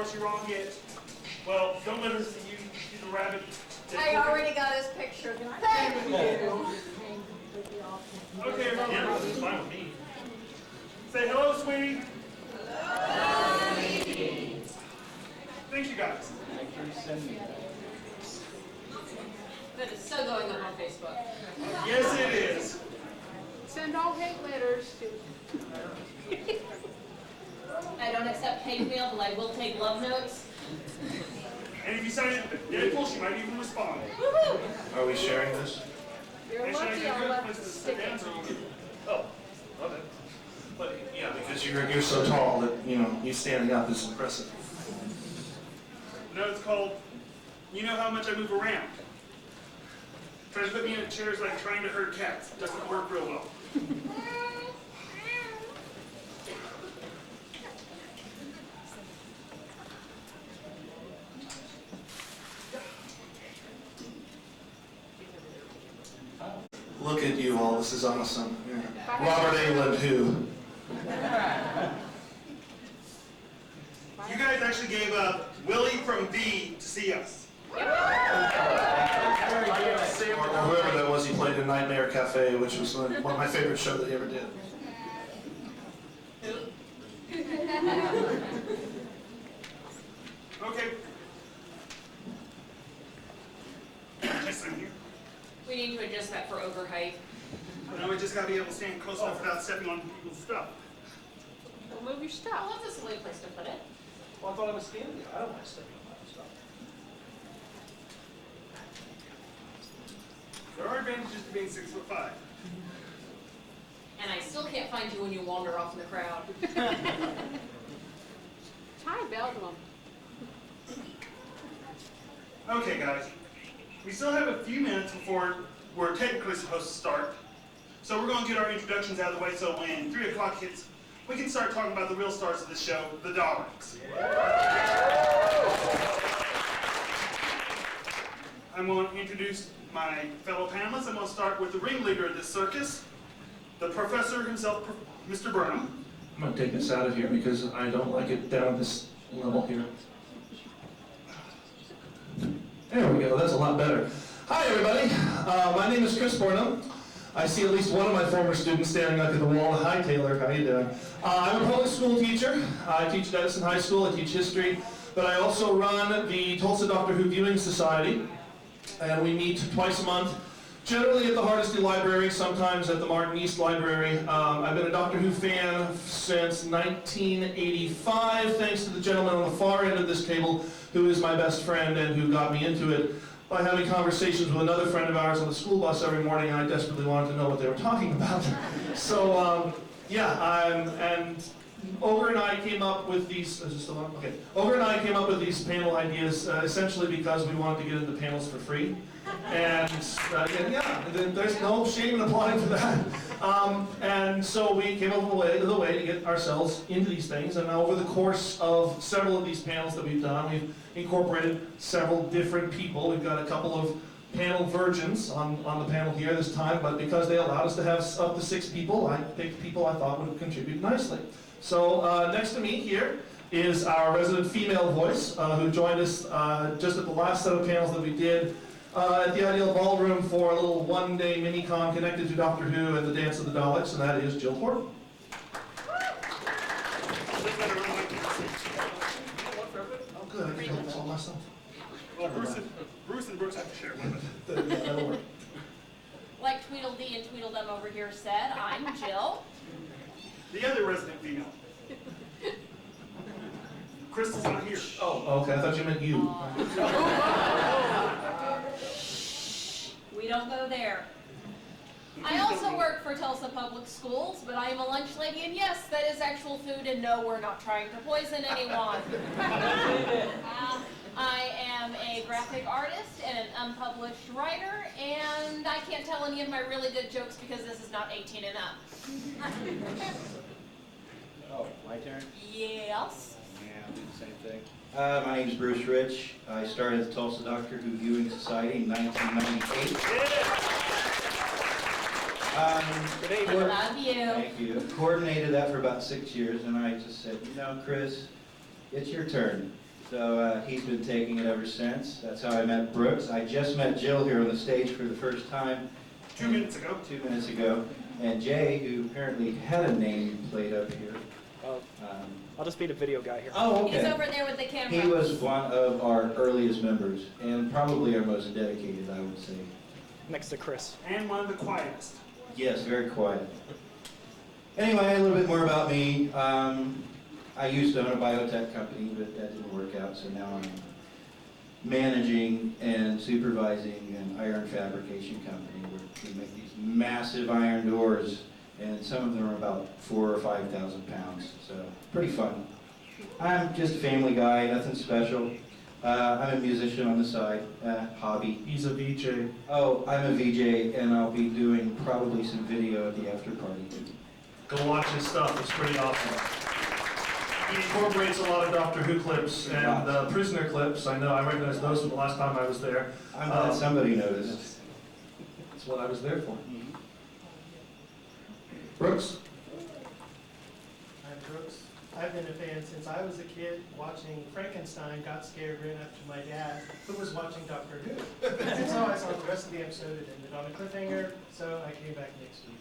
course you're wrong yet. Well, don't let us see you see the rabbit. I already got his picture. Thank you. Okay, everyone. It's fine with me. Say hello, sweetie. Hello. Thank you, guys. Thank you for sending me that. That is so going up on Facebook. Yes, it is. Send all hate letters to. I don't accept hate mail, but I will take love notes. And if you sign it Deadpool, she might even respond. Woohoo! Are we sharing this? You're Actually, I lucky can I'll go let places to sit stick down it. so you can. Oh, okay. But yeah, because you're so tall that you standing up is impressive. No, it's called, you know how much I move around. Trying to put me in a chair is like trying to herd cats. It doesn't work real well. Look at you all. This is awesome. Yeah. Robert England, who? You guys actually gave up Willie from V to see us. Or whoever that was, he played in Nightmare Cafe, which was one of my favorite shows that he ever did. Okay. Yes, I'm here. We need to adjust that for overheight. No, we just gotta be able to stand close enough without stepping on people's stuff. Well, move your Oh, stuff. that's a silly place to put it. Well, I thought I was standing there. I don't mind stepping on my stuff. There are advantages to being 6'5". And I still can't find you when you wander off in the crowd. Tie a bell to them. Okay, guys. We still have a few minutes before we're technically supposed to start. So we're going to get our introductions out of the way so when 3 o'clock hits, we can start talking about the real stars of the show, the Daleks. I'm going to introduce my fellow panelists. I'm going to start with the ringleader of this circus, the professor himself, Mr. Burnham. I'm going to take this out of here because I don't like it down this level here. There we go, that's a lot better. Hi everybody, my name is Chris Burnham. I see at least one of my former students standing up at the wall. Hi Taylor, how you doing? I'm a public school teacher. I teach at Edison High School, I teach history, but I also run the Tulsa Doctor Who Viewing Society, and we meet twice a month, generally at the Hardesty Library, sometimes at the Martin East Library. I've been a Doctor Who fan since 1985, thanks to the gentleman on the far end of this table, who is my best friend and who got me into it by having conversations with another friend of ours on the school bus every morning, and I desperately wanted to know what they were talking about. So, and Ogre and I came up with these, is this still on? Okay. Ogre and I came up with these panel ideas essentially because we wanted to get into panels for free. And yeah, there's no shame in applying for that. And so we came up with a way to get ourselves into these things. And over the course of several of these panels that we've done, we've incorporated several different people. We've got a couple of panel virgins on the panel here this time, but because they allowed us to have up to 6 people, I picked people I thought would contribute nicely. So next to me here is our resident female voice, who joined us just at the last set of panels that we did at the Ideal Ballroom for a little one-day mini-con connected to Doctor Who and the Dance of the Daleks, and that is Jill Horton. Oh good, I can help this all myself. Well, Bruce and Brooks have to share one. Yeah, that'll work. Like Tweedledee and Tweedledum over here said, I'm Jill. The other resident female. Crystal's not here. Oh, okay, I thought you meant you. We don't go there. I also work for Tulsa Public Schools, but I am a lunch lady, and yes, that is actual food, and no, we're not trying to poison anyone. I am a graphic artist and an unpublished writer, and I can't tell any of my really good jokes because this is not 18 and up. Oh, my turn? Yes. Yeah, I'll do the same thing. My name's Bruce Rich. I started the Tulsa Doctor Who Viewing Society in 1998. Love you. Thank you. Coordinated that for about 6 years, and I just said, Chris, it's your turn. So he's been taking it ever since. That's how I met Brooks. I just met Jill here on the stage for the first time. 2 minutes ago. 2 minutes ago. And Jay, who apparently had a name played up here. I'll just be the video guy here. Oh, okay. He's over there with the camera. He was one of our earliest members, and probably our most dedicated, I would say. Next to Chris. And one of the quietest. Yes, very quiet. Anyway, a little bit more about me. I used to own a biotech company, but that didn't work out, so now I'm managing and supervising an iron fabrication company where we make these massive iron doors, and some of them are about 4,000 or 5,000 pounds, so pretty fun. I'm just a family guy, nothing special. I'm a musician on the side, hobby. He's a VJ. Oh, I'm a VJ, and I'll be doing probably some video at the after party. Go watch his stuff, it's pretty awesome. He incorporates a lot of Doctor Who clips and prisoner clips. I know, I recognized those from the last time I was there. I'm glad somebody noticed. That's what I was there for. Brooks? I'm Brooks. I've been a fan since I was a kid. Watching Frankenstein, got scared, ran up to my dad, who was watching Doctor Who. And so I saw the rest of the episode. It ended on a cliffhanger, so I came back next week.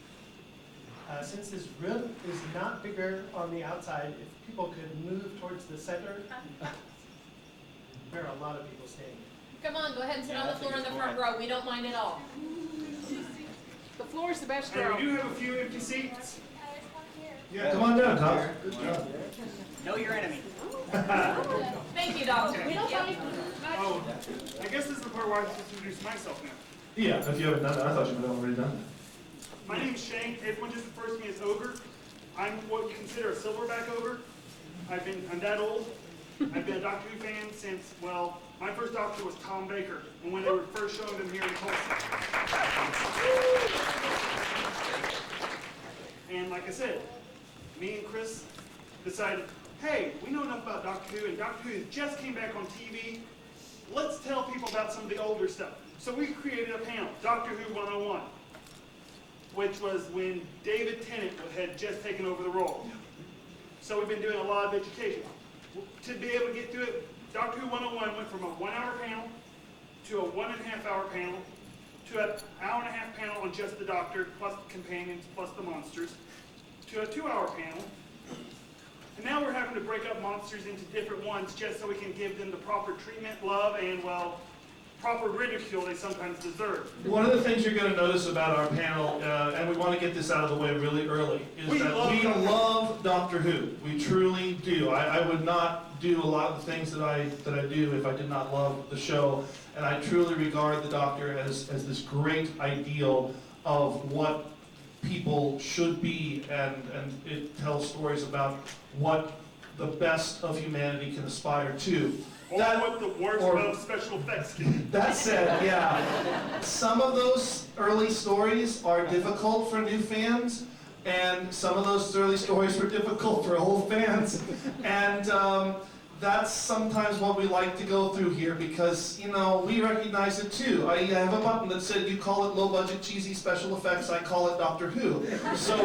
Since this room is not bigger on the outside, if people could move towards the center, there are a lot of people standing. Come on, go ahead and sit on the floor in the front row. We don't mind at all. The floor is the best And row. we do have a few empty seats. Yeah, come on down, Tom. Good job. Know your enemy. Thank you, Doctor. We don't mind. Oh, I guess this is the part where I just introduce myself now. Yeah, if you haven't done that, I thought you would have already done that. My name's Shane. Everyone just refers to me as Ogre. I'm what you consider a silverback ogre. I'm that old. I've been a Doctor Who fan since, well, my first Doctor was Tom Baker, and when they were first showing him here in Tulsa. And like I said, me and Chris decided, hey, we know enough about Doctor Who, and Doctor Who just came back on TV. Let's tell people about some of the older stuff. So we created a panel, Doctor Who 101. Which was when David Tennant had just taken over the role. So we've been doing a lot of education. To be able to get through it, Doctor Who 101 went from a 1 hour panel to a 1.5 hour panel to an 1.5 hour panel on just the Doctor, plus the companions, plus the monsters, to a 2 hour panel. And now we're having to break up monsters into different ones just so we can give them the proper treatment, love, and, well, proper ridicule they sometimes deserve. One of the things you're going to notice about our panel, and we want to get this out of the way really early, is We that we love Doctor Who. We truly do. I would not do a lot of the things that I do if I did not love the show. And I truly regard the Doctor as this great ideal of what people should be, and it tells stories about what the best of humanity can aspire to. Or what the worst of special effects can do. That said, yeah, some of those early stories are difficult for new fans, and some of those early stories were difficult for old fans, and that's sometimes what we like to go through here, because, you know, we recognize it too. I have a button that said, you call it low-budget, cheesy special effects, I call it Doctor Who. So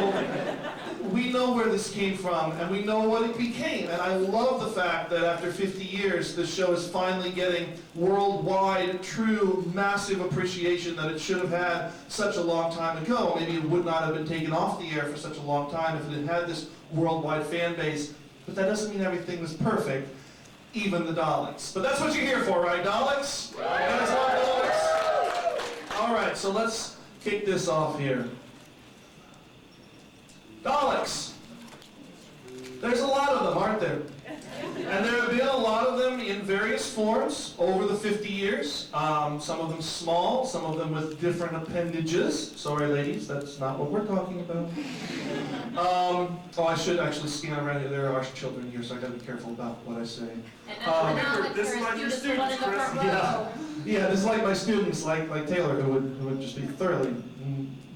we know where this came from, and we know what it became, and I love the fact that after 50 years, the show is finally getting worldwide, true, massive appreciation that it should have had such a long time ago. Maybe it would not have been taken off the air for such a long time if it had had this worldwide fan base, but that doesn't mean everything was perfect. Even the Daleks. But that's what you're here for, right, Daleks? You guys love Daleks? All right, so let's kick this off here. Daleks. There's a lot of them, aren't there? And there have been a lot of them in various forms over the 50 years. Some of them small, some of them with different appendages. Sorry, ladies, that's not what we're talking about. Oh, I should actually scan around here. There are children here, so I gotta be careful about what I say. And that's Remember, this is like your students, in the front Chris. row. Yeah, this is like my students, like Taylor, who would just be thoroughly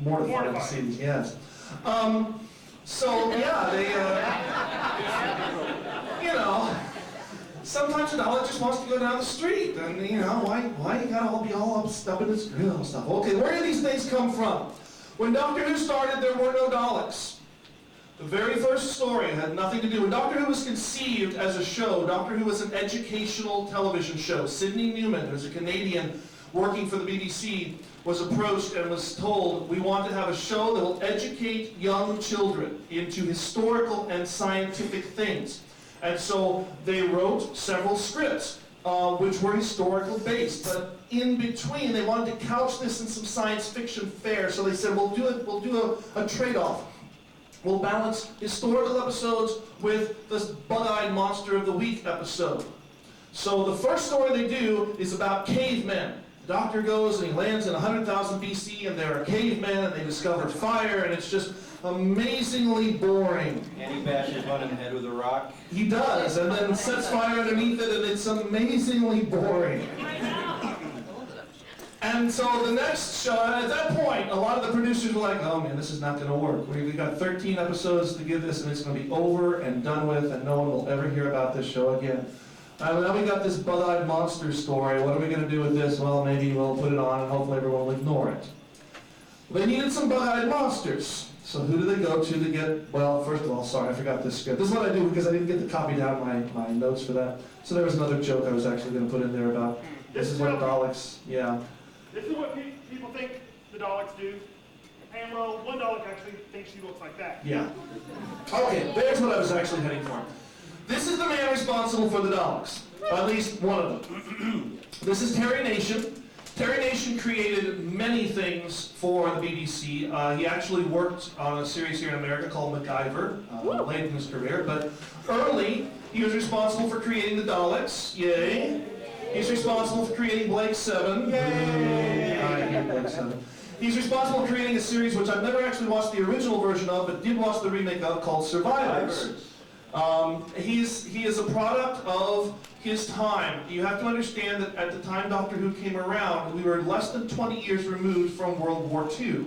mortified to see these. Yes. So yeah, they, you know, sometimes a Dalek just wants to go down the street, and you know, why you gotta all be all up in his grill and stuff? Okay, where do these things come from? When Doctor Who started, there were no Daleks. The very first story had nothing to do with Doctor Who was conceived as a show. Doctor Who was an educational television show. Sidney Newman, who's a Canadian working for the BBC, was approached and was told, we want to have a show that will educate young children into historical and scientific things. And so they wrote several scripts, which were historical based, but in between they wanted to couch this in some science fiction fare. So they said, we'll do a trade-off. We'll balance historical episodes with this bug-eyed monster of the week episode. So the first story they do is about cavemen. The doctor goes and he lands in 100,000 BC and there are cavemen and they discover fire and it's just amazingly boring. And he bashes one in the head with a rock. He does, and then sets fire underneath it and it's amazingly boring. And so the next show, at that point, a lot of the producers were like, oh man, this is not going to work. We've got 13 episodes to give this and it's going to be over and done with and no one will ever hear about this show again. Now we got this bug-eyed monster story. What are we going to do with this? Well, maybe we'll put it on and hopefully everyone will ignore it. They needed some bug-eyed monsters. So who do they go to get, well, first of all, sorry, I forgot this script. This is what I do because I didn't get to copy down my notes for that. So there was another joke I was actually going to put in there about, this is what Daleks, yeah. This is what people think the Daleks do. And well, one Dalek actually thinks she looks like that. Yeah. Okay, there's what I was actually heading for. This is the man responsible for the Daleks. At least one of them. This is Terry Nation. Terry Nation created many things for the BBC. He actually worked on a series here in America called MacGyver, late in his career. But early, he was responsible for creating the Daleks. Yay. He's responsible for creating Blake 7. Yay! I hate Blake 7. He's responsible for creating a series which I've never actually watched the original version of, but did watch the remake of, called Survivors. He is a product of his time. You have to understand that at the time Doctor Who came around, we were less than 20 years removed from World War II.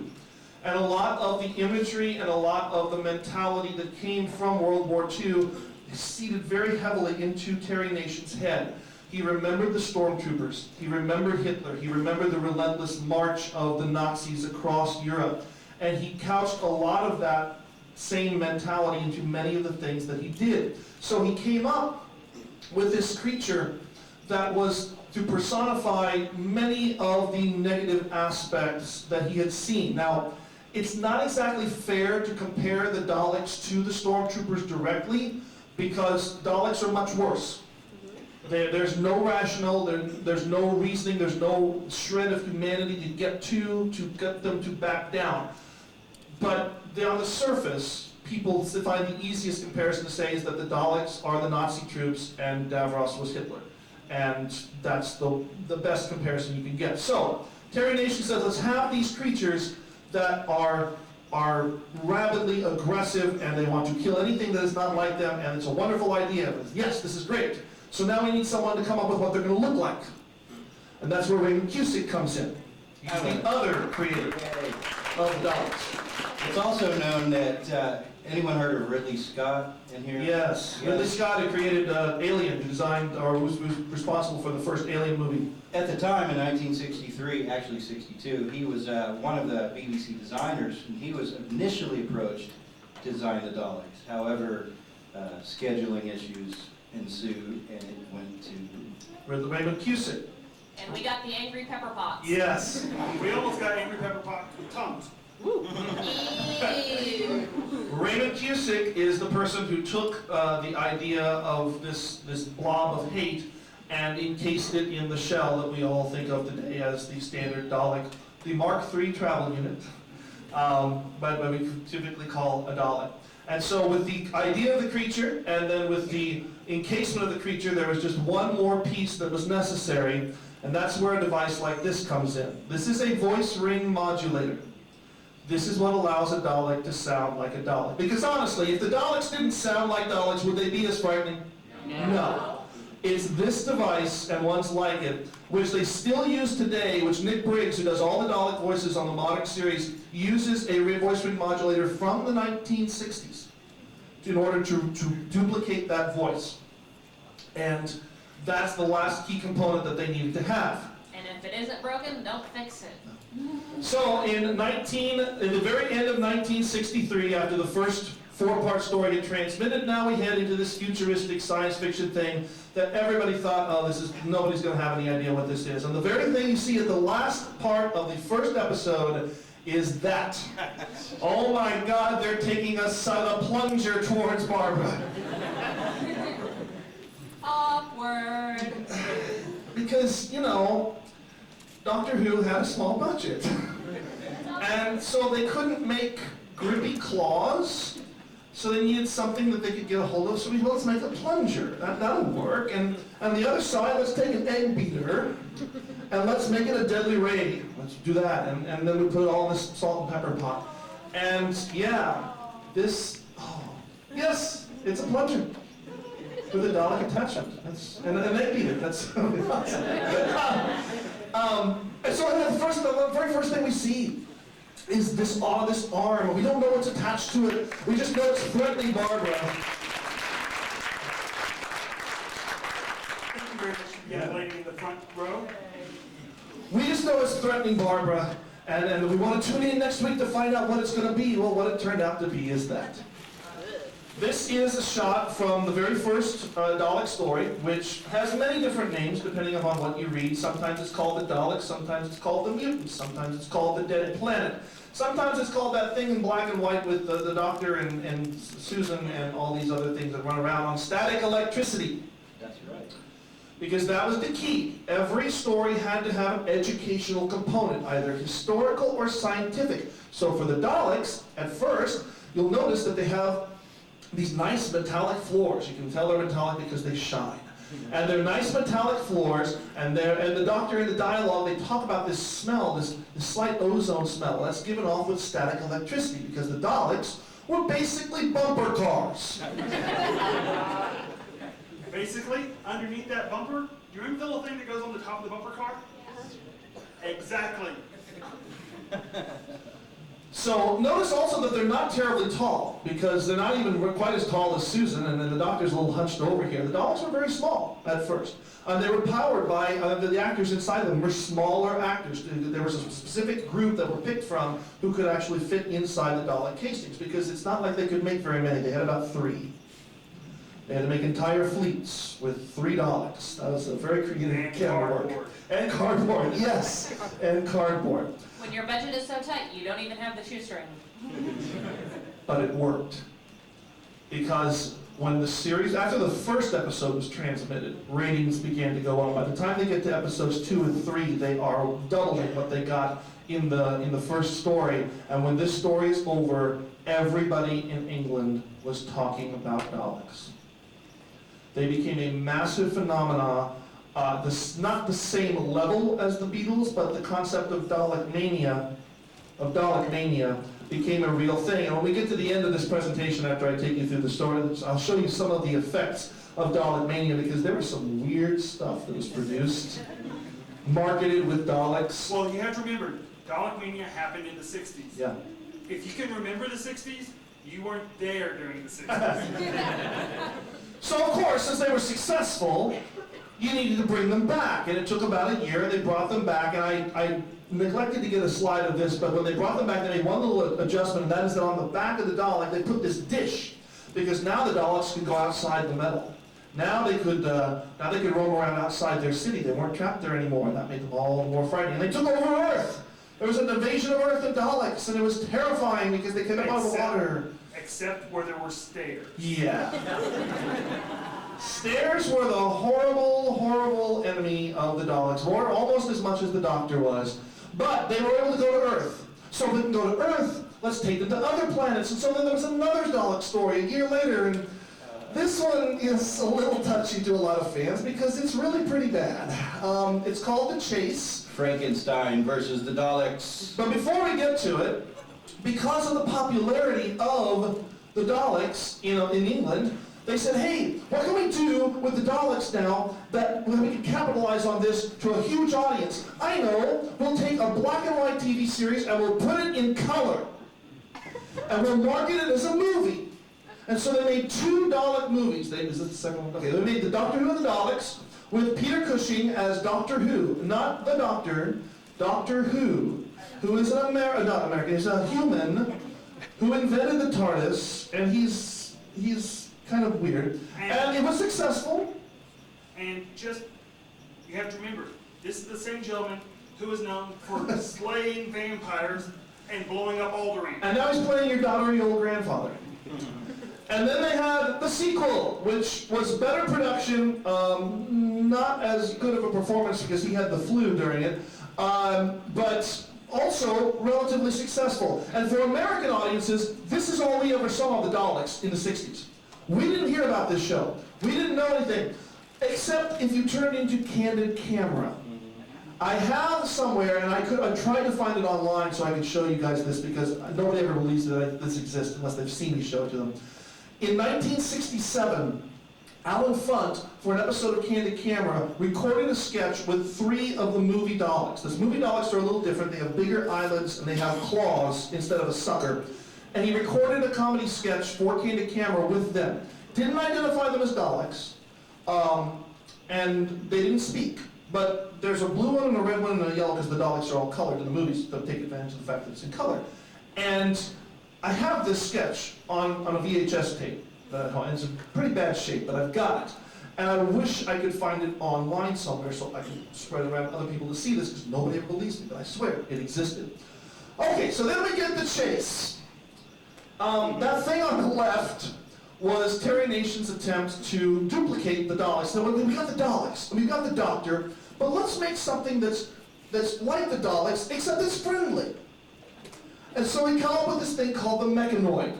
And a lot of the imagery and a lot of the mentality that came from World War II seeded very heavily into Terry Nation's head. He remembered the stormtroopers, he remembered Hitler, he remembered the relentless march of the Nazis across Europe, and he couched a lot of that same mentality into many of the things that he did. So he came up with this creature that was to personify many of the negative aspects that he had seen. Now, it's not exactly fair to compare the Daleks to the stormtroopers directly, because Daleks are much worse. There's no rational, there's no reasoning, there's no shred of humanity to get them to back down. But on the surface, people find the easiest comparison to say is that the Daleks are the Nazi troops and Davros was Hitler. And that's the best comparison you can get. So, Terry Nation says, let's have these creatures that are rabidly aggressive and they want to kill anything that is not like them, and it's a wonderful idea. Yes, this is great. So now we need someone to come up with what they're going to look like. And that's where Raymond Cusick comes in. He's the other creator of Daleks. It's also known that, anyone heard of Ridley Scott in here? Yes. Ridley Scott, who created Alien, who designed, or was responsible for the first Alien movie. At the time, in 1963, actually 62, he was one of the BBC designers, and he was initially approached to design the Daleks. However, scheduling issues ensued, and it went to Raymond Cusick. And we got the angry pepper pots. Yes. We almost got angry pepper pot with tongues. Ew. Raymond Cusick is the person who took the idea of this blob of hate and encased it in the shell that we all think of today as the standard Dalek, the Mark III travel unit, but we typically call a Dalek. And so with the idea of the creature and then with the encasement of the creature, there was just one more piece that was necessary, and that's where a device like this comes in. This is a voice ring modulator. This is what allows a Dalek to sound like a Dalek. Because honestly, if the Daleks didn't sound like Daleks, would they be as frightening? No. It's this device and ones like it, which they still use today, which Nick Briggs, who does all the Dalek voices on the modern series, uses a voice ring modulator from the 1960s in order to duplicate that voice. And that's the last key component that they needed to have. And if it isn't broken, don't fix it. So in the very end of 1963, after the first 4-part story get transmitted. Now we head into this futuristic science fiction thing that everybody thought, oh, nobody's going to have any idea what this is. And the very thing you see at the last part of the first episode is that. Oh my God, they're taking a plunger towards Barbara. Awkward. Because, you know, Doctor Who had a small budget. And so they couldn't make grippy claws, so they needed something that they could get a hold of, so we said, let's make a plunger. That'll work. And on the other side, let's take an egg beater, and let's make it a deadly ray. Let's do that. And then we put it all in this salt and pepper pot. And yeah, yes, it's a plunger with a Dalek attachment. And an egg beater. That's awesome. And so the very first thing we see is this arm. We don't know what's attached to it. We just know it's threatening Barbara. Thank you very much, young lady in the front row. We just know it's threatening Barbara, and we want to tune in next week to find out what it's going to be. Well, what it turned out to be is that. This is a shot from the very first Dalek story, which has many different names depending upon what you read. Sometimes it's called the Daleks, sometimes it's called the Mutants, sometimes it's called the Dead Planet. Sometimes it's called that thing in black and white with the Doctor and Susan and all these other things that run around on static electricity. That's right. Because that was the key. Every story had to have an educational component, either historical or scientific. So for the Daleks, at first, you'll notice that they have these nice metallic floors. You can tell they're metallic because they shine. And they're nice metallic floors, and the Doctor in the dialogue, they talk about this smell, this slight ozone smell. That's given off with static electricity, because the Daleks were basically bumper cars. Basically, underneath that bumper, you remember the little thing that goes on the top of the bumper car? Exactly. So notice also that they're not terribly tall, because they're not even quite as tall as Susan, and then the Doctor's a little hunched over here. The Daleks were very small at first. And they were powered by, the actors inside them were smaller actors. There was a specific group that were picked from who could actually fit inside the Dalek casings, because it's not like they could make very many. They had about 3. They had to make entire fleets with 3 Daleks. That was a very creative camera work. And cardboard, yes, and cardboard. When your budget is so tight, you don't even have the shoestring. But it worked. Because when the series, after the first episode was transmitted, ratings began to go on. By the time they get to episodes 2 and 3, they are doubling what they got in the first story. And when this story is over, everybody in England was talking about Daleks. They became a massive phenomenon. Not the same level as the Beatles, but the concept of Dalek mania became a real thing. And when we get to the end of this presentation, after I take you through the story, I'll show you some of the effects of Dalek mania, because there was some weird stuff that was produced, marketed with Daleks. Well, you have to remember, Dalek mania happened in the 60s. Yeah. If you can remember the 60s, you weren't there during the 60s. So of course, since they were successful, you needed to bring them back. And it took about a year, and they brought them back. And I neglected to get a slide of this, but when they brought them back, they made one little adjustment, and that is that on the back of the Dalek, they put this dish, because now the Daleks could go outside the metal. Now they could roam around outside their city. They weren't trapped there anymore, and that made them all more frightening. And they took over Earth. There was an invasion of Earth of Daleks, and it was terrifying because they came up out of the water. Except where there were stairs. Yeah. Stairs were the horrible, horrible enemy of the Daleks, or almost as much as the Doctor was. But they were able to go to Earth. So if we can go to Earth, let's take them to other planets. And so then there was another Dalek story a year later, and this one is a little touchy to a lot of fans because it's really pretty bad. It's called The Chase. Frankenstein versus the Daleks. But before we get to it, because of the popularity of the Daleks, in England, they said, hey, what can we do with the Daleks now that we can capitalize on this to a huge audience? I know, we'll take a black and white TV series and we'll put it in color. And we'll market it as a movie. And so they made 2 Dalek movies. Is this the second one? Okay, they made the Doctor Who and the Daleks with Peter Cushing as Doctor Who. Not the Doctor, Doctor Who is an he's a human who invented the TARDIS, and he's kind of weird. And it was successful. And just, you have to remember, this is the same gentleman who is known for slaying vampires and blowing up Alderaan. And now he's playing your doddering old grandfather. And then they had the sequel, which was better production, not as good of a performance because he had the flu during it, but also relatively successful. And for American audiences, this is all we ever saw of the Daleks in the 60s. We didn't hear about this show. We didn't know anything, except if you turned into Candid Camera. I have somewhere, and I tried to find it online so I could show you guys this because nobody ever believes that this exists unless they've seen me show it to them. In 1967, Alan Funt, for an episode of Candid Camera, recorded a sketch with 3 of the movie Daleks. Those movie Daleks are a little different. They have bigger eyelids and they have claws instead of a sucker. And he recorded a comedy sketch for Candid Camera with them. Didn't identify them as Daleks, and they didn't speak. But there's a blue one and a red one and a yellow because the Daleks are all colored in the movies to take advantage of the fact that it's in color. And I have this sketch on a VHS tape. And it's in pretty bad shape, but I've got it. And I wish I could find it online somewhere so I can spread it around other people to see this because nobody ever believes me, but I swear it existed. Okay, so then we get the chase. That thing on the left was Terry Nation's attempt to duplicate the Daleks. So we got the Daleks, and we got the Doctor, but let's make something that's like the Daleks, except it's friendly. And so we come up with this thing called the Mechanoid.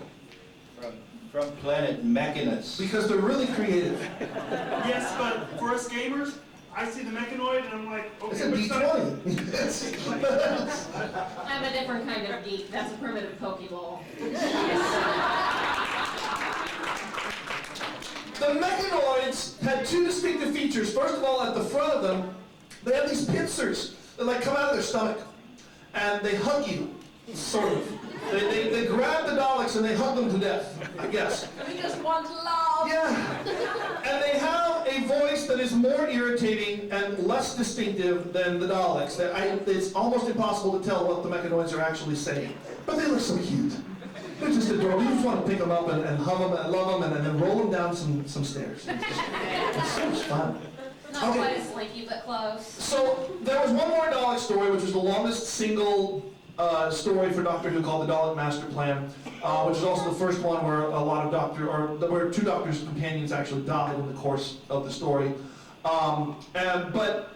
From planet Mechanus. Because they're really creative. Yes, but for us gamers, I see the Mechanoid and I'm like, It's okay, a which side? D20. I'm a different kind of geek. That's a primitive Pokeball. The Mechanoids had 2 distinctive features. First of all, at the front of them, they have these pincers that like come out of their stomach. And they hug you, sort of. They grab the Daleks and they hug them to death, I guess. We just want love. Yeah. And they have a voice that is more irritating and less distinctive than the Daleks. It's almost impossible to tell what the Mechanoids are actually saying. But they look so cute. They're just adorable. You just want to pick them up and hug them and love them and then roll them down some stairs. It's so much fun. Not quite as slinky, but close. So there was one more Dalek story, which was the longest single story for Doctor Who called the Dalek Master Plan, which is also the first one where where 2 Doctor's companions actually died in the course of the story. But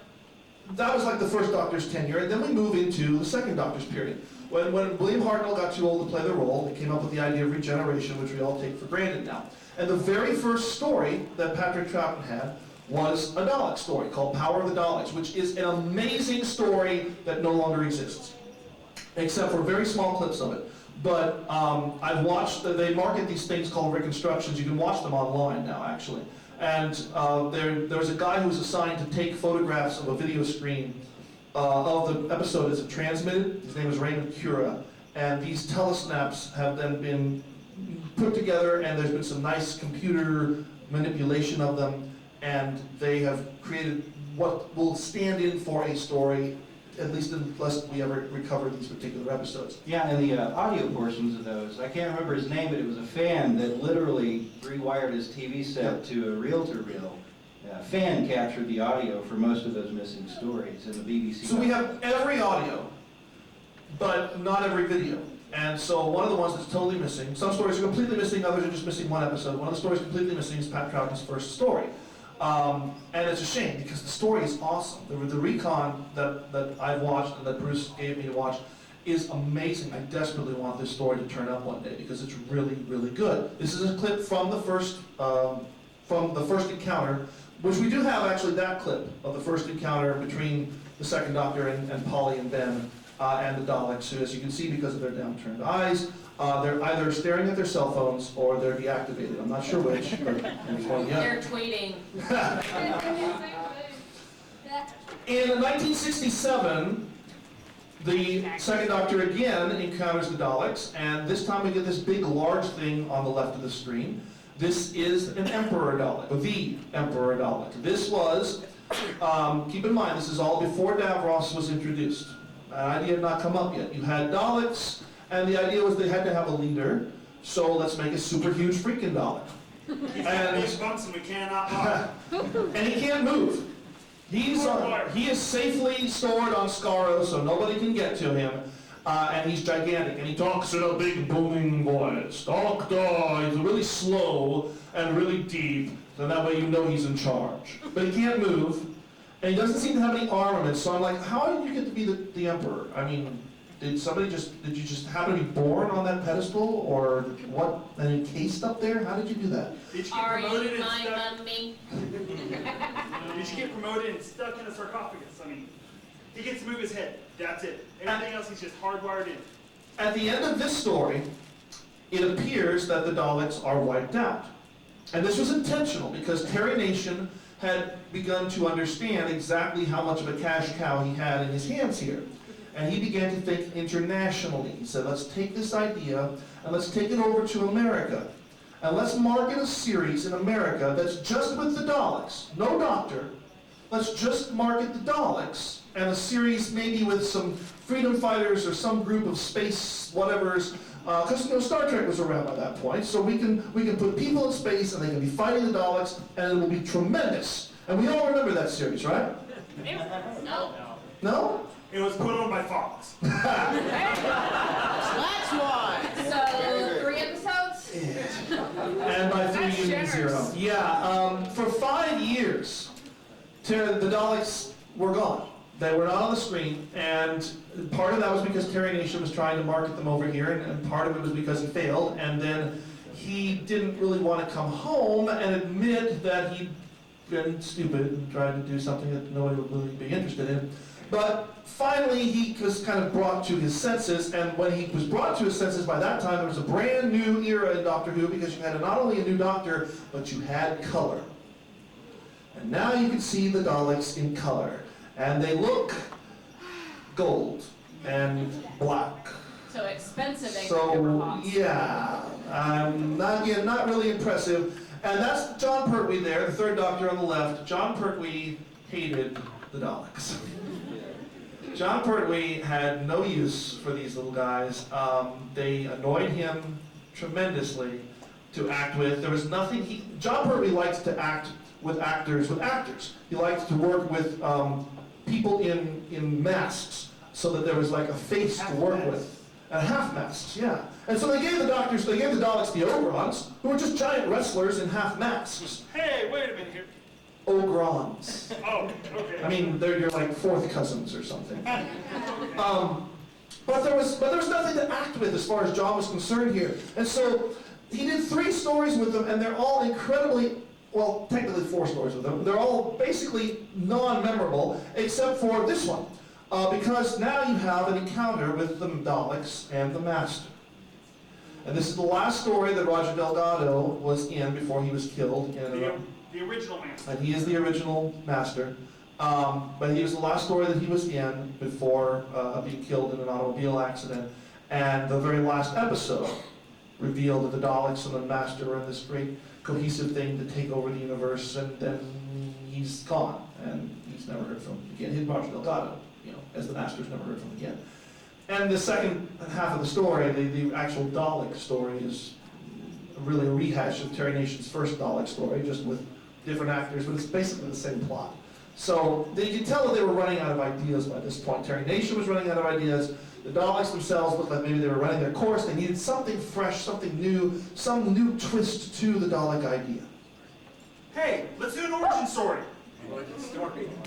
that was like the first Doctor's tenure, and then we move into the second Doctor's period. When William Hartnell got too old to play the role, they came up with the idea of regeneration, which we all take for granted now. And the very first story that Patrick Troughton had was a Dalek story called Power of the Daleks, which is an amazing story that no longer exists, except for very small clips of it. But I've watched, they market these things called reconstructions. You can watch them online now, actually. And there was a guy who was assigned to take photographs of a video screen of the episode as it transmitted. His name is Raymond Cura. And these telesnaps have then been put together, and there's been some nice computer manipulation of them, and they have created what will stand in for a story, at least unless we ever recover these particular episodes. Yeah, and the audio portions of those, I can't remember his name, but it was a fan that literally rewired his TV set to a reel-to-reel. Fan captured the audio for most of those missing stories in the BBC. So we have every audio, but not every video. And so one of the ones that's totally missing, some stories are completely missing, others are just missing one episode. One of the stories completely missing is Pat Troughton's first story. And it's a shame because the story is awesome. The recon that I've watched and that Bruce gave me to watch is amazing. I desperately want this story to turn up one day because it's really, really good. This is a clip from the first encounter, which we do have actually that clip of the first encounter between the second Doctor and Polly and Ben and the Daleks, who, as you can see, because of their downturned eyes, they're either staring at their cell phones or they're deactivated. I'm not sure which, but there's one. Yeah. They're tweeting. In 1967, the second Doctor again encounters the Daleks, and this time we get this big, large thing on the left of the screen. This is an Emperor Dalek, the Emperor Dalek. This was, keep in mind, this is all before Davros was introduced. That idea had not come up yet. You had Daleks, And the idea was they had to have a leader, so let's make a super huge freaking Dalek. He's got big bumps and we cannot block. And he can't move. He is safely stored on Skaro, so nobody can get to him. And he's gigantic, and he talks in a big booming voice. Doctor, he's really slow and really deep, so that way you know he's in charge. But he can't move, and he doesn't seem to have any armaments, so I'm like, how did you get to be the Emperor? I mean, did you just happen to be born on that pedestal, or what, and encased up there? How did you do that? Did you get Are promoted you and my stuck? mummy? Did you get promoted and stuck in a sarcophagus? I mean, he gets to move his head. That's it. Everything else he's just hardwired in. At the end of this story, it appears that the Daleks are wiped out. And this was intentional because Terry Nation had begun to understand exactly how much of a cash cow he had in his hands here. And he began to think internationally. He said, let's take this idea and let's take it over to America. And let's market a series in America that's just with the Daleks. No doctor. Let's just market the Daleks. And a series maybe with some freedom fighters or some group of space whatevers. Because Star Trek was around by that point. So we can put people in space and they can be fighting the Daleks and it will be tremendous. And we all remember that series, right? No. No? It was put on by Fox. That's why. So, 3 episodes? And by 3 That's you mean 0. generous. Yeah, for 5 years, the Daleks were gone. They were not on the screen, and part of that was because Terry Nation was trying to market them over here, and part of it was because he failed, and then he didn't really want to come home and admit that he'd been stupid and tried to do something that nobody would really be interested in. But finally, he was kind of brought to his senses, and when he was brought to his senses, by that time, there was a brand new era in Doctor Who, because you had not only a new Doctor, but you had color. And now you can see the Daleks in color. And they look gold and black. So expensive, So, yeah, not really impressive. And that's John Pertwee there, the third Doctor on the left. John Pertwee hated the Daleks. John Pertwee had no use for these little guys. They annoyed him tremendously to act with. There was nothing, John Pertwee liked to act with actors. He liked to work with people in masks, so that there was like a face to work with. And half masks, yeah. And so they gave the Daleks the Ogrons, who were just giant wrestlers in half masks. Hey, wait a minute here. Ogrons. Oh, okay. I mean, you're like fourth cousins or something. But there was nothing to act with as far as John was concerned here. And so he did 3 stories with them, and they're all incredibly, well, technically 4 stories with them. They're all basically non-memorable, except for this one. Because now you have an encounter with the Daleks and the Master. And this is the last story that Roger Delgado was in before he was killed. The original man. And he is the original Master. But he was the last story that he was in before being killed in an automobile accident. And the very last episode revealed that the Daleks and the Master were in this great cohesive thing to take over the universe, and then he's gone, and he's never heard from him again. He's Roger Delgado, as the Master's never heard from him again. And the second half of the story, the actual Dalek story, is really a rehash of Terry Nation's first Dalek story, just with different actors, but it's basically the same plot. So you can tell that they were running out of ideas by this point. Terry Nation was running out of ideas. The Daleks themselves looked like maybe they were running their course. They needed something fresh, something new, some new twist to the Dalek idea. Hey, let's do an origin story.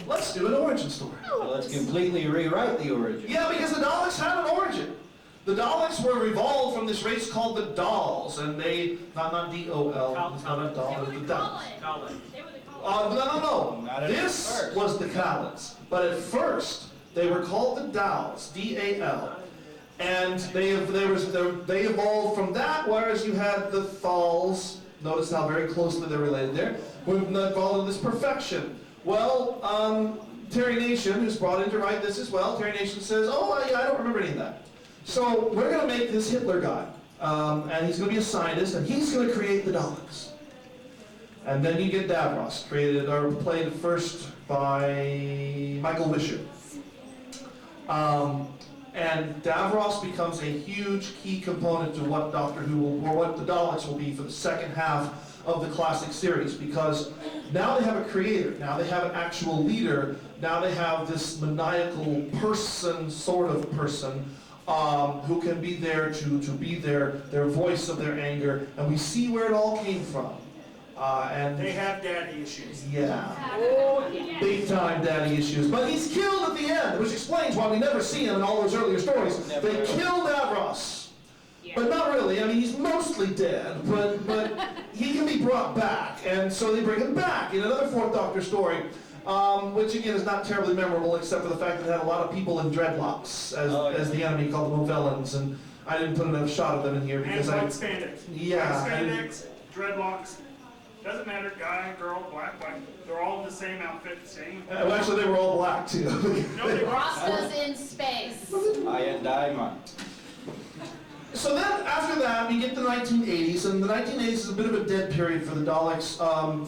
Let's do an origin story. So let's completely rewrite the origin. Yeah, because the Daleks had an origin. The Daleks were evolved from this race called the Dolls, and they, not D-O-L, it's not a doll, it's the Daleks. No. Not at This first. was the Kalends. But at first, they were called the Dals, D-A-L. And they evolved from that, whereas you had the Thals. Notice how very closely they're related there. We've evolved into this perfection. Well, Terry Nation, who's brought in to write this as well, Terry Nation says, oh, yeah, I don't remember any of that. So we're going to make this Hitler guy. And he's going to be a scientist, and he's going to create the Daleks. And then you get Davros, played first by Michael Wisher. And Davros becomes a huge key component to what Doctor Who will, or what the Daleks will be for the second half of the classic series, because now they have a creator, now they have an actual leader, now they have this maniacal person, sort of person, who can be there to be their voice of their anger, and we see where it all came from. And They have daddy issues. yeah, Oh, yeah. big time daddy issues. But he's killed at the end, which explains why we never see him in all those earlier stories. They killed Davros. But not really. I mean, he's mostly dead, but he can be brought back, and so they bring him back in another Fourth Doctor story, which again is not terribly memorable, except for the fact that it had a lot of people in dreadlocks as the enemy, called the Movellans, and I didn't put enough shot of them in here And because white spandex. Yeah, White spandex, dreadlocks, doesn't matter, guy, girl, black, white. They're all in the same outfit, same. well, actually they were all black too. No, they were. Rasta's in space. I and Diamond. So then, after that, we get the 1980s, and the 1980s is a bit of a dead period for the Daleks,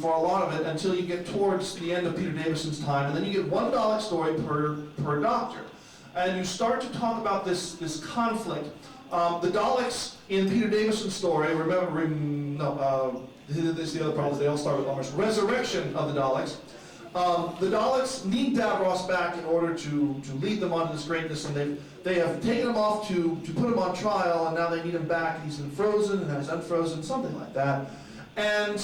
for a lot of it, until you get towards the end of Peter Davison's time, and then you get one Dalek story per Doctor. And you start to talk about this conflict. The Daleks in Peter Davison's story, this is the other problem, is they all start with almost resurrection of the Daleks. The Daleks need Davros back in order to lead them on to this greatness, and they have taken him off to put him on trial, and now they need him back. He's been frozen, and now he's unfrozen, something like that. And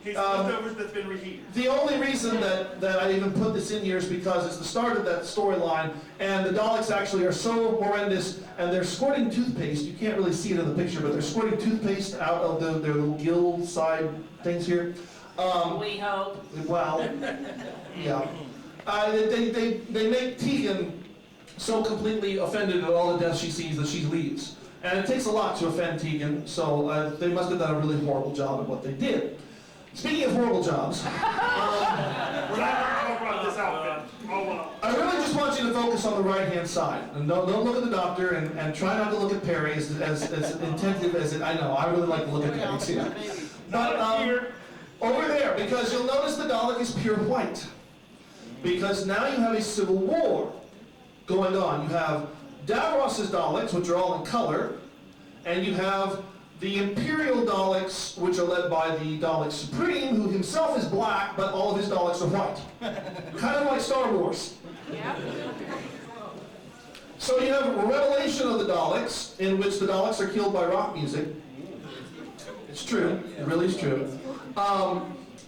He's leftovers that's been reheated. the only reason that I even put this in here is because it's the start of that storyline, and the Daleks actually are so horrendous, and they're squirting toothpaste. You can't really see it in the picture, but they're squirting toothpaste out of their little gill side things here. We hope. Well, yeah. They make Tegan so completely offended at all the deaths she sees that she leaves. And it takes a lot to offend Tegan, so they must have done a really horrible job at what they did. Speaking of horrible jobs, We're not going to talk about this outfit. Oh well. I really just want you to focus on the right-hand side. And don't look at the Doctor, and try not to look at Perry as attentive as it. I know, I really like to look at Perry too. But Here. over there, because you'll notice the Dalek is pure white. Because now you have a civil war going on. You have Davros's Daleks, which are all in color, and you have the Imperial Daleks, which are led by the Dalek Supreme, who himself is black, but all of his Daleks are white. Kind of like Star Wars. Yeah. So you have a revelation of the Daleks, in which the Daleks are killed by rock music. It's true. It really is true.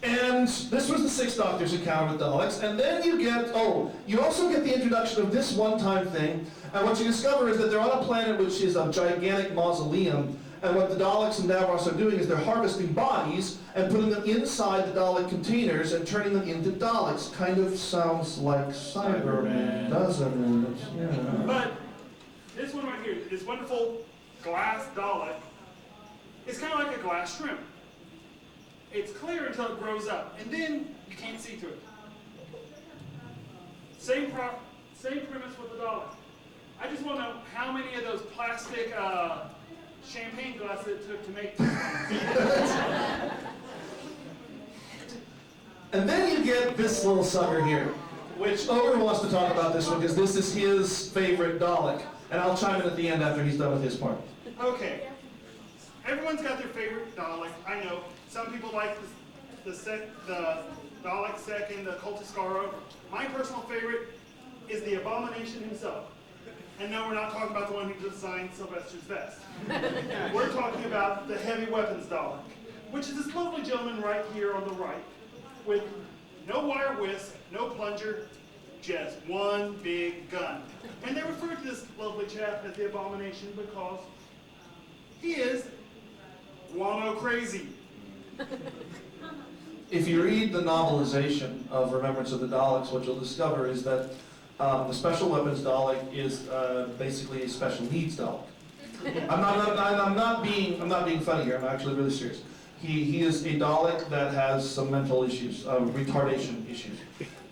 And this was the Sixth Doctor's encounter with Daleks. And then you also get the introduction of this one-time thing. And what you discover is that they're on a planet which is a gigantic mausoleum. And what the Daleks and Davros are doing is they're harvesting bodies and putting them inside the Dalek containers and turning them into Daleks. Kind of sounds like Cyberman, doesn't it? Yeah. But this one right here, this wonderful glass Dalek, is kind of like a glass shrimp. It's clear until it grows up, and then you can't see through it. Same premise with the Dalek. I just want to know how many of those plastic champagne glasses it took to make this one. And then you get this little sucker here, which Ogre wants to talk about this one because this is his favorite Dalek. And I'll chime in at the end after he's done with his part. Okay. Everyone's got their favorite Dalek. I know. Some people like the Dalek second, the Cultist Scarro. My personal favorite is the Abomination himself. And no, we're not talking about the one who designed Sylvester's vest. We're talking about the heavy weapons Dalek, which is this lovely gentleman right here on the right, with no wire whisk, no plunger, just one big gun. And they refer to this lovely chap as the Abomination because he is guano crazy. If you read the novelization of Remembrance of the Daleks, what you'll discover is that the Special Weapons Dalek is basically a special needs Dalek. I'm not being funny here. I'm actually really serious. He is a Dalek that has some mental issues, retardation issues,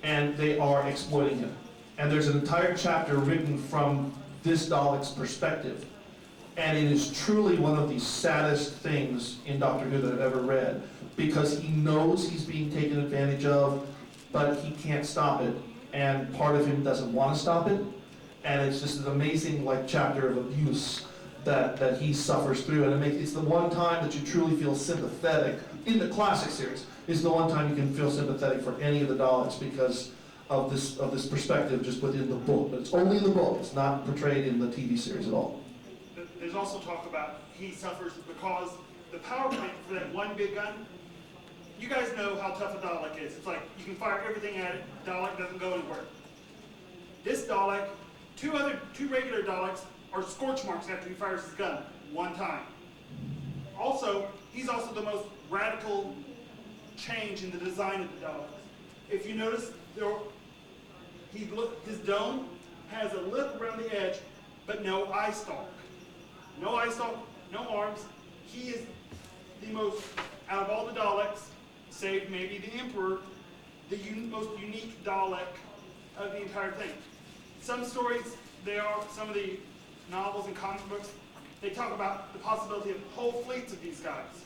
and they are exploiting him. And there's an entire chapter written from this Dalek's perspective, and it is truly one of the saddest things in Doctor Who that I've ever read, because he knows he's being taken advantage of, but he can't stop it. And part of him doesn't want to stop it, and it's just an amazing like chapter of abuse that he suffers through, and it's the one time that you truly feel sympathetic in the classic series. Is the one time you can feel sympathetic for any of the Daleks because of this perspective just within the book. But it's only in the book. It's not portrayed in the TV series at all. There's also talk about he suffers because the power plant for that one big gun, you guys know how tough a Dalek is. It's like you can fire everything at it, Dalek doesn't go anywhere. This Dalek, two regular Daleks are scorch marks after he fires his gun one time. Also, he's also the most radical change in the design of the Daleks. If you notice, his dome has a lip around the edge, but no eye stalk. No eye stalk, no arms. He is the most, out of all the Daleks, save maybe the Emperor, the most unique Dalek of the entire thing. Some stories, some of the novels and comic books, they talk about the possibility of whole fleets of these guys.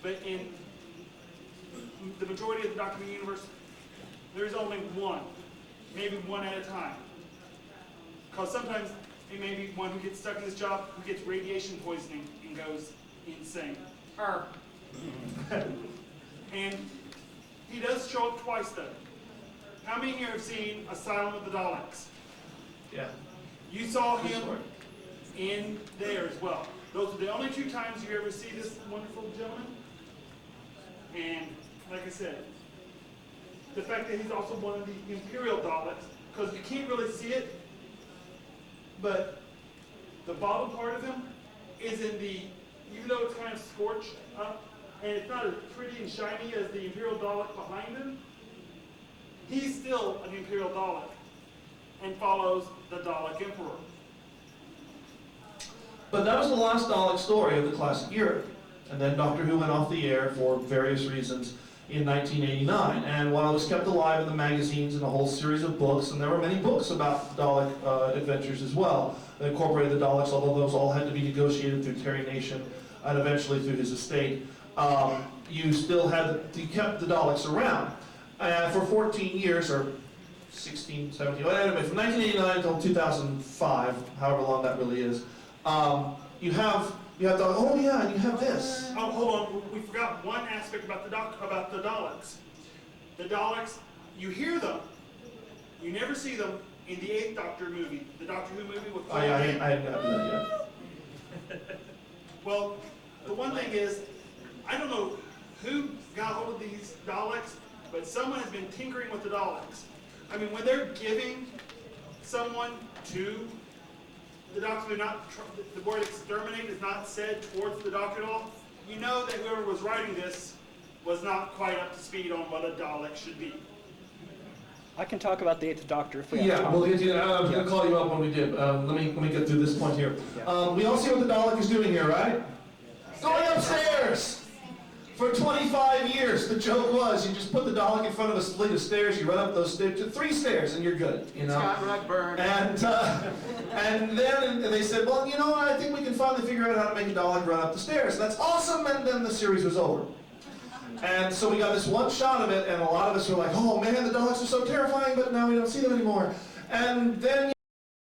But in the majority of the Doctor Who universe, there's only one, maybe one at a time. Because sometimes it may be one who gets stuck in this job, who gets radiation poisoning and goes insane. And he does show up twice though. How many here have seen Asylum of the Daleks? Yeah. You saw him in there as well. Those are the only two times you ever see this wonderful gentleman. And like I said, the fact that he's also one of the Imperial Daleks, because you can't really see it, but the bottom part of him is in the, even though it's kind of scorched up, and it's not as pretty and shiny as the Imperial Dalek behind him, he's still an Imperial Dalek and follows the Dalek Emperor. But that was the last Dalek story of the classic era. And then Doctor Who went off the air for various reasons in 1989. And while it was kept alive in the magazines and a whole series of books, and there were many books about Dalek adventures as well, that incorporated the Daleks, although those all had to be negotiated through Terry Nation and eventually through his estate, you kept the Daleks around. For 14 years, or 16, 17, anyway, from 1989 until 2005, however long that really is, you have oh yeah, and you have this. Oh, hold on. We forgot one aspect about the Daleks. The Daleks, you hear them, you never see them in the 8th Doctor movie, the Doctor Who movie with. Oh yeah, I haven't gotten that yet. Well, the one thing is, I don't know who got hold of these Daleks, but someone has been tinkering with the Daleks. I mean, when they're giving someone to the Doctor, the word exterminate is not said towards the Doctor at all, you know that whoever was writing this was not quite up to speed on what a Dalek should be. I can talk about the 8th Doctor if we have Yeah, time. we'll get to that. I was going to call you up when we did. Let me get through this point here. We all see what the Dalek is doing here, right? Going upstairs! For 25 years, the joke was you just put the Dalek in front of a flight of stairs, you run up those stairs, 3 stairs, and you're good, you know? Scott Rugburn. And then they said, well, you know what, I think we can finally figure out how to make a Dalek run up the stairs. That's awesome, and then the series was over. And so we got this one shot of it, and a lot of us were like, oh man, the Daleks are so terrifying, but now we don't see them anymore. And then